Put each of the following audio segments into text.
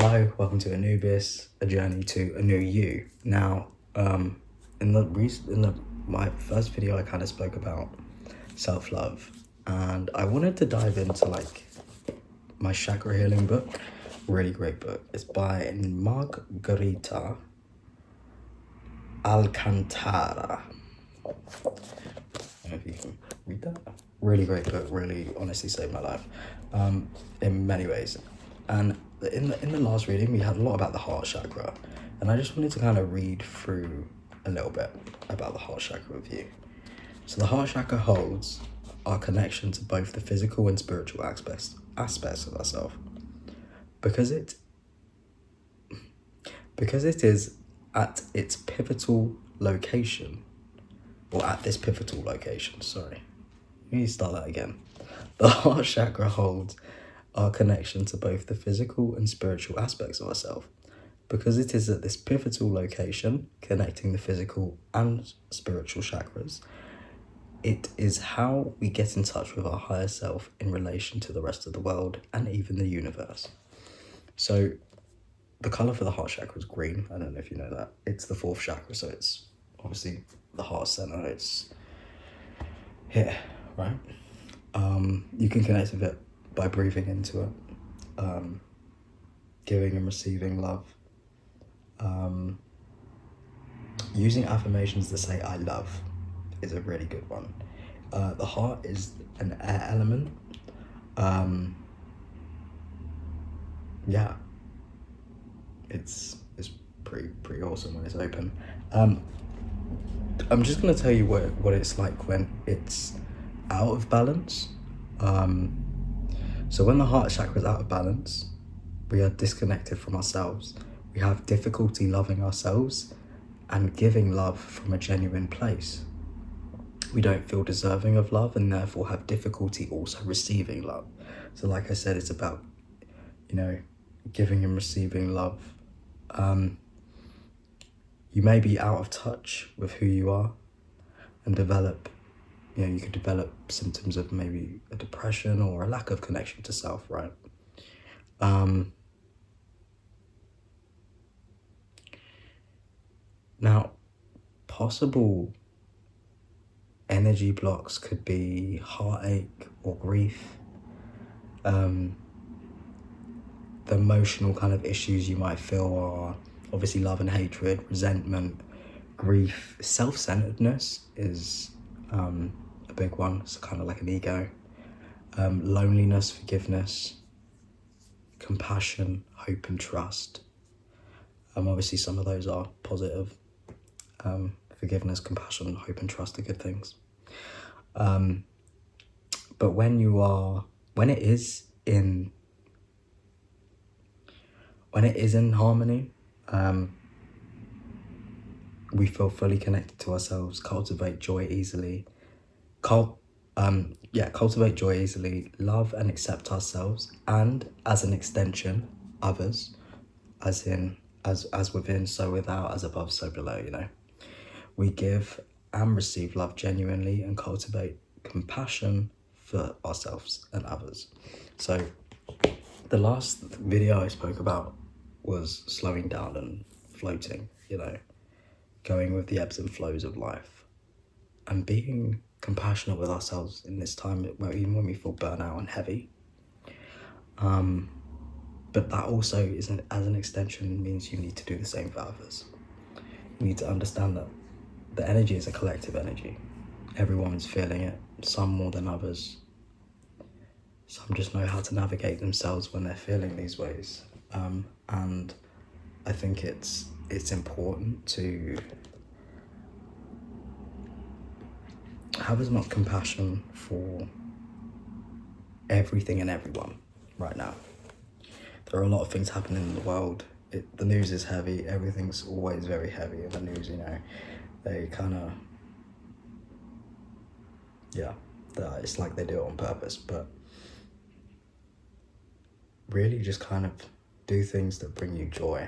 Hi, welcome to Anubis, a journey to a new you. Now, in my first video, I kind of spoke about self-love, and I wanted to dive into like my chakra healing book. Really great book. It's by Margarita Alcantara. I don't know if you can read that. Really great book. Really, honestly, saved my life in many ways. And in the last reading, we had a lot about the heart chakra, and I just wanted to kind of read through a little bit about the heart chakra with you. So the heart chakra holds our connection to both the physical and spiritual aspects of ourselves, because it is at its pivotal location, or at this pivotal location. Sorry, let me start that again. The heart chakra holds our connection to both the physical and spiritual aspects of ourselves, because it is at this pivotal location connecting the physical and spiritual chakras. It is how we get in touch with our higher self in relation to the rest of the world and even the universe. So the color for the heart chakra is green. I don't know if you know that. It's the fourth chakra, so it's obviously the heart center. It's here, right? You can connect with it by breathing into it, giving and receiving love, using affirmations to say I love is a really good one. The heart is an air element. Yeah, it's pretty awesome when it's open. I'm just gonna tell you what it's like when it's out of balance. So when the heart chakra is out of balance, we are disconnected from ourselves. We have difficulty loving ourselves and giving love from a genuine place. We don't feel deserving of love and therefore have difficulty also receiving love. So like I said, it's about, giving and receiving love. You may be out of touch with who you are and develop, you could develop symptoms of maybe a depression or a lack of connection to self, right? Now, possible energy blocks could be heartache or grief. The emotional kind of issues you might feel are obviously love and hatred, resentment, grief. Self-centeredness is a big one. It's kind of like an ego. Loneliness, forgiveness, compassion, hope and trust. Obviously some of those are positive. Forgiveness, compassion, hope and trust are good things. But when it is in harmony, we feel fully connected to ourselves, cultivate joy easily, cultivate joy easily, love and accept ourselves, and as an extension, others, as within, so without, as above, so below, We give and receive love genuinely and cultivate compassion for ourselves and others. So the last video I spoke about was slowing down and floating, going with the ebbs and flows of life and being compassionate with ourselves in this time where even when we feel burnout and heavy. But that also isn't, as an extension, means you need to do the same for others. You need to understand that the energy is a collective energy. Everyone's feeling it, some more than others. Some just know how to navigate themselves when they're feeling these ways. And I think it's important to have as much compassion for everything and everyone right now. There are a lot of things happening in the world. The news is heavy. Everything's always very heavy in the news, They kind of, it's like they do it on purpose, but really just kind of do things that bring you joy.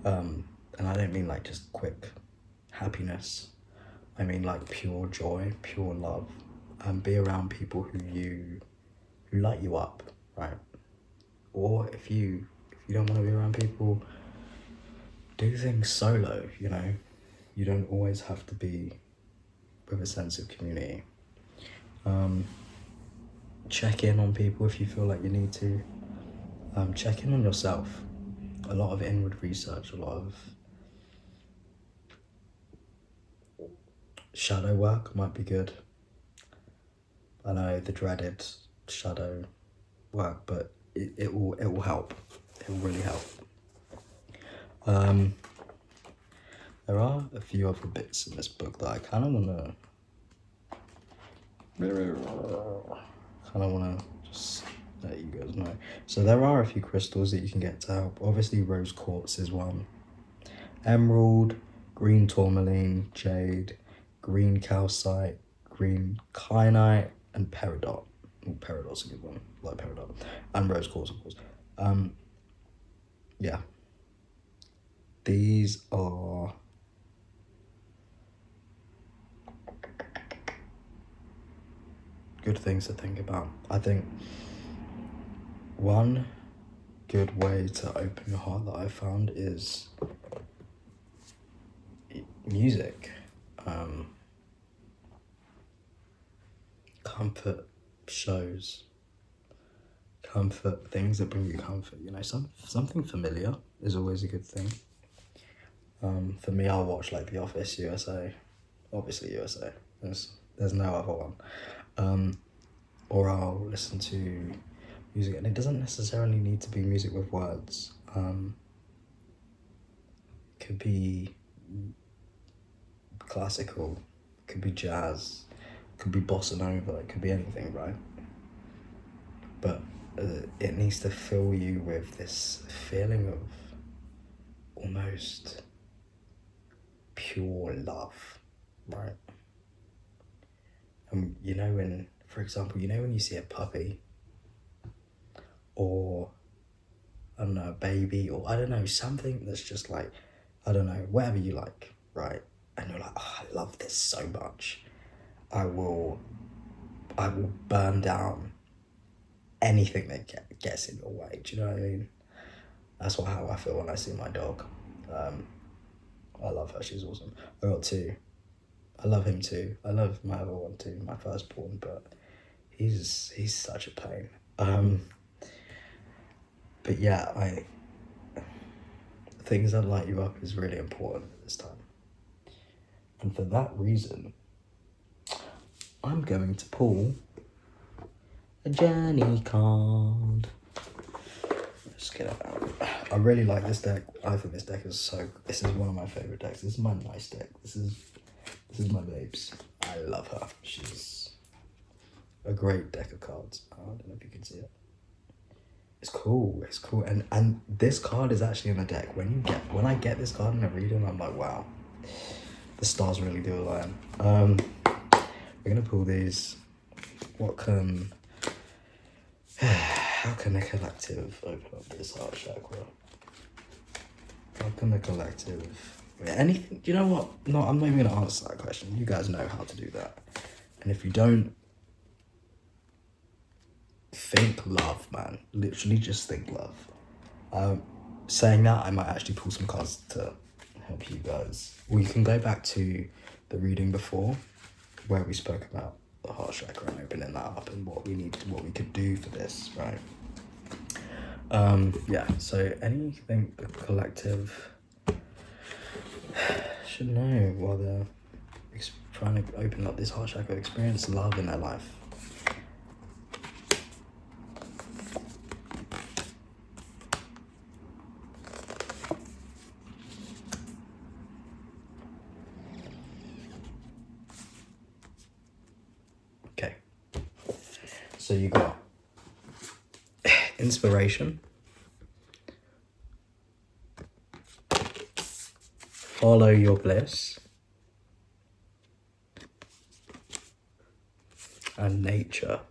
And I don't mean like just quick happiness. I mean like pure joy, pure love, and be around people who light you up, right? Or if you If you don't want to be around people, do things solo, you know. You don't always have to be with a sense of community. Check in on people if you feel like you need to. Check in on yourself. A lot of inward research, a lot of shadow work might be good. I know the dreaded shadow work, but it will help. It will really help. There are a few other bits in this book that I kind of wanna just let you guys know. So there are a few crystals that you can get to help. Obviously, rose quartz is one. Emerald, green tourmaline, jade, green calcite, green kyanite, and peridot. Peridot's a good one, I like peridot, and rose quartz, of course. Yeah, these are good things to think about. I think one good way to open your heart that I found is music. Comfort shows, comfort things that bring you comfort, you know. Something familiar is always a good thing. For me, I'll watch like The Office, USA, obviously USA, there's no other one. Or I'll listen to music, and it doesn't necessarily need to be music with words. Could be classical, could be jazz, could be bossa nova, it could be anything, right? But it needs to fill you with this feeling of almost pure love, right? And you know, when, for example, you know when you see a puppy, or I don't know, a baby, or I don't know, something that's just like, I don't know, whatever you like, right? And you're like, oh, I love this so much. I will burn down anything that gets in your way. Do you know what I mean? That's how I feel when I see my dog. I love her, she's awesome. I got two. I love him too. I love my other one too, my firstborn, but he's such a pain. But yeah, things that light you up is really important at this time. And for that reason, I'm going to pull a journey card. Let's get it out. I really like this deck. I think this deck is this is one of my favorite decks. This is my nice deck. This is my babes. I love her. She's a great deck of cards. I don't know if you can see it. It's cool. It's cool. And this card is actually in the deck. When I get this card in a reading, I'm like, wow, the stars really do align. We're gonna pull these. How can the collective open up this heart chakra? How can the collective, anything, you know what? No, I'm not even gonna answer that question. You guys know how to do that. And if you don't, think love, man. Literally just think love. Saying that, I might actually pull some cards to help you guys. Well, you can go back to the reading before, where we spoke about the heart chakra and opening that up and what we could do for this, right? Yeah, so anything the collective should know while they're trying to open up this heart chakra, experience love in their life. Okay, so you got inspiration, follow your bliss, and nature.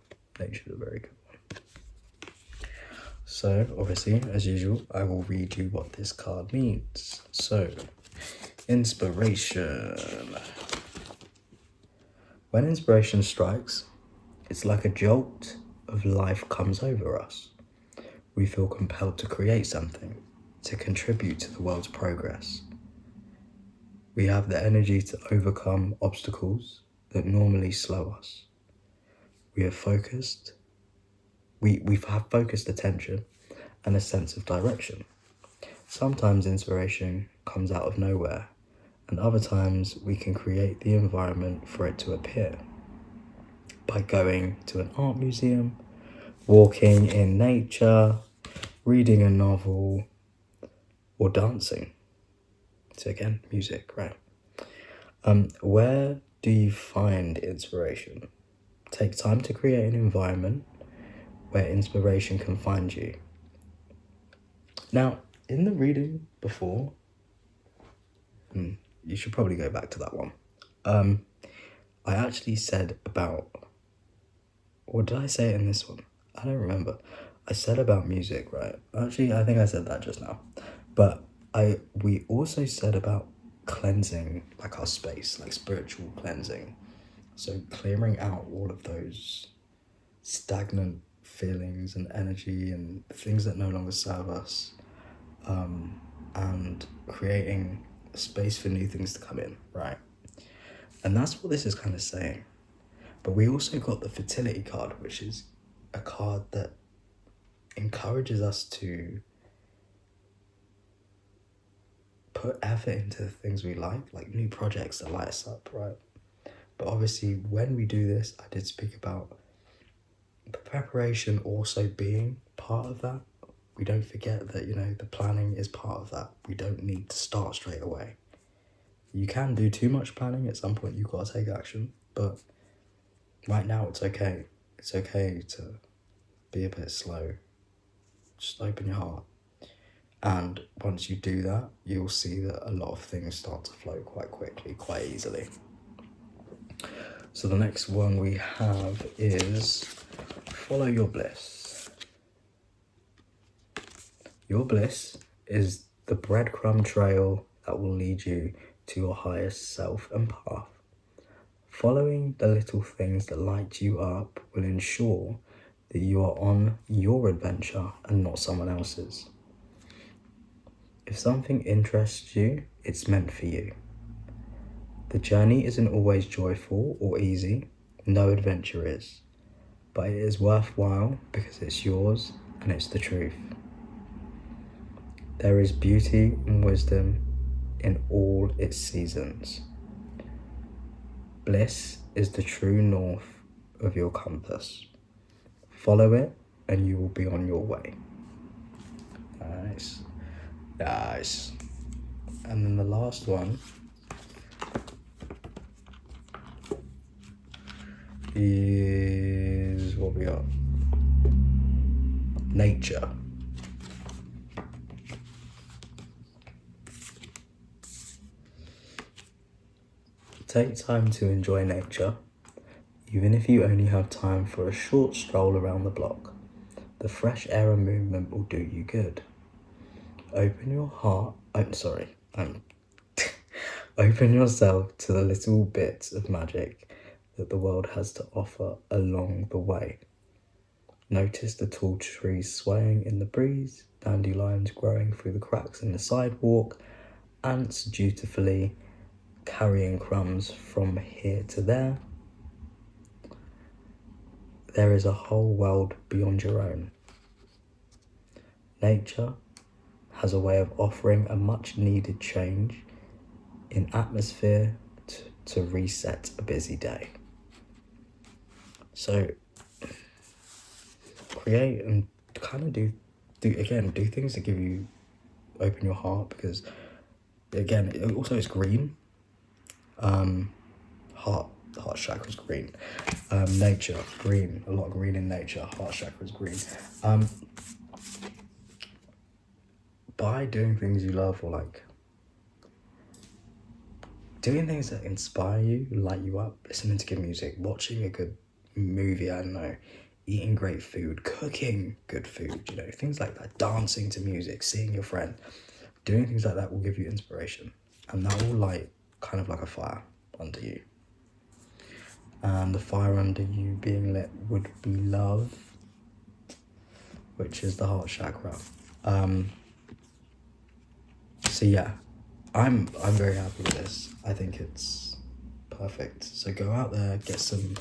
Nature's a very good one. So obviously, as usual, I will read you what this card means. So, inspiration. When inspiration strikes, it's like a jolt of life comes over us. We feel compelled to create something, to contribute to the world's progress. We have the energy to overcome obstacles that normally slow us. We are focused. We have focused attention and a sense of direction. Sometimes inspiration comes out of nowhere, and other times we can create the environment for it to appear. By going to an art museum, walking in nature, reading a novel, or dancing. So again, music, right? Where do you find inspiration? Take time to create an environment where inspiration can find you. Now, in the reading before, you should probably go back to that one. I actually said about, or did I say it in this one? I don't remember. I said about music, right? Actually, I think I said that just now. But we also said about cleansing, like our space, like spiritual cleansing. So clearing out all of those stagnant feelings and energy and things that no longer serve us, and creating space for new things to come in, right? And that's what this is kind of saying. But we also got the fertility card, which is a card that encourages us to put effort into the things we like new projects that light us up, right? But obviously, when we do this, I did speak about the preparation also being part of that. We don't forget that, the planning is part of that. We don't need to start straight away. You can do too much planning. At some point, you've got to take action. But right now, it's okay. It's okay to be a bit slow. Just open your heart. And once you do that, you'll see that a lot of things start to flow quite quickly, quite easily. So the next one we have is follow your bliss. Your bliss is the breadcrumb trail that will lead you to your highest self and path. Following the little things that light you up will ensure that you are on your adventure and not someone else's. If something interests you, it's meant for you. The journey isn't always joyful or easy, no adventure is, but it is worthwhile because it's yours and it's the truth. There is beauty and wisdom in all its seasons. Bliss is the true north of your compass. Follow it and you will be on your way. Nice. And then the last one is what we got. Nature. Take time to enjoy nature, even if you only have time for a short stroll around the block. The fresh air and movement will do you good. Open your heart. Open yourself to the little bits of magic that the world has to offer along the way. Notice the tall trees swaying in the breeze, dandelions growing through the cracks in the sidewalk, ants dutifully carrying crumbs from here to there. There is a whole world beyond your own. Nature has a way of offering a much needed change in atmosphere to reset a busy day. So create and kind of do things that give you, open your heart, because again, it also is green. Heart chakra's green. Nature, green, a lot of green in nature. Heart chakra's green. By doing things you love, or like doing things that inspire you, light you up, listening to good music, watching a good movie, I don't know, eating great food, cooking good food, things like that, dancing to music, seeing your friend, doing things like that will give you inspiration, and that will light kind of like a fire under you. And the fire under you being lit would be love, which is the heart chakra. So yeah, I'm very happy with this. I think it's perfect. So go out there, get some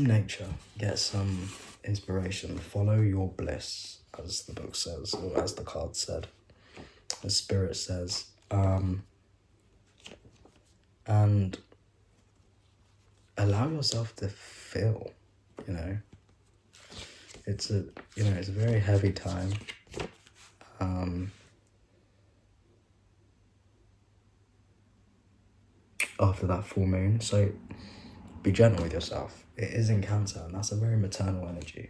nature, get some inspiration, follow your bliss, as the book says, or as the card said, as spirit says, and allow yourself to feel. It's a very heavy time. After that full moon, so be gentle with yourself. It is in Cancer, and that's a very maternal energy.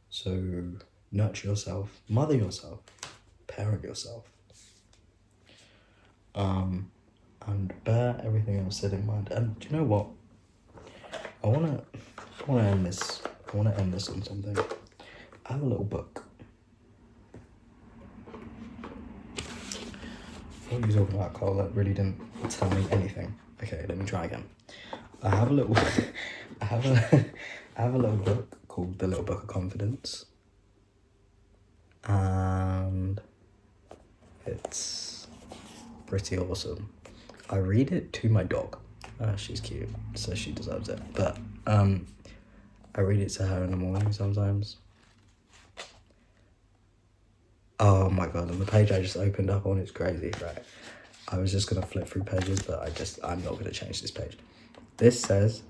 So nurture yourself, mother yourself, parent yourself, and bear everything else said in mind. And do you know what? I wanna end this. I wanna end this on something. I have a little book. What are you talking about, Cole? That really didn't tell me anything. Okay, let me try again. I have a little I have a little book called The Little Book of Confidence. And it's pretty awesome. I read it to my dog. She's cute, so she deserves it. But I read it to her in the morning sometimes. Oh my god, and the page I just opened up on is crazy, right? I was just gonna flip through pages, but I'm not gonna change this page. This says,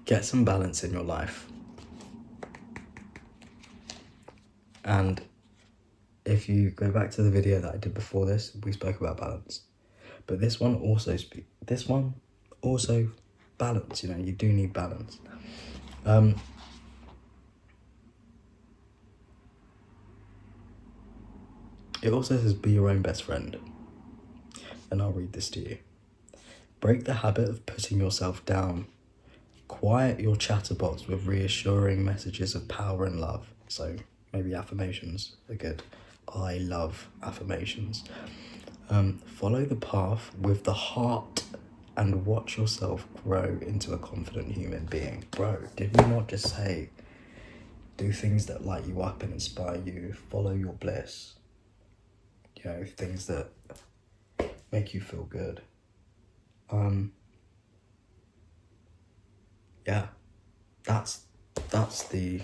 get some balance in your life. And if you go back to the video that I did before this, we spoke about balance. But this one also balance, you do need balance. It also says, be your own best friend. And I'll read this to you. Break the habit of putting yourself down. Quiet your chatterbox with reassuring messages of power and love. So maybe affirmations are good. I love affirmations. Follow the path with the heart and watch yourself grow into a confident human being. Bro, did we not just say, do things that light you up and inspire you, follow your bliss? Things that make you feel good. Yeah, that's the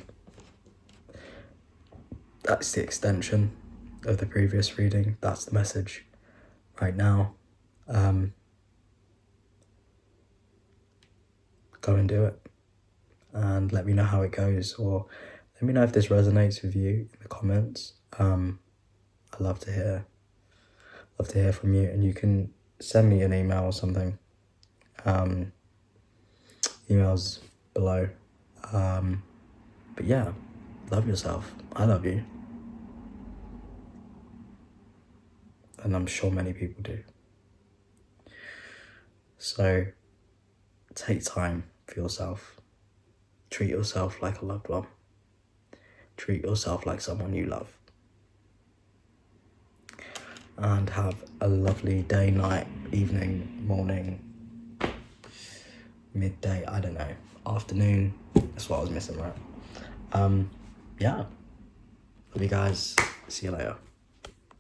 extension of the previous reading. That's the message right now. Go and do it, and let me know how it goes, or let me know if this resonates with you in the comments. I'd love to hear from you, and you can send me an email or something. Emails below. But yeah, love yourself. I love you, and I'm sure many people do. So take time for yourself. Treat yourself like a loved one. Treat yourself like someone you love. And have a lovely day, night, evening, morning, midday, I don't know, afternoon. That's what I was missing, right? Yeah. Love you guys. See you later.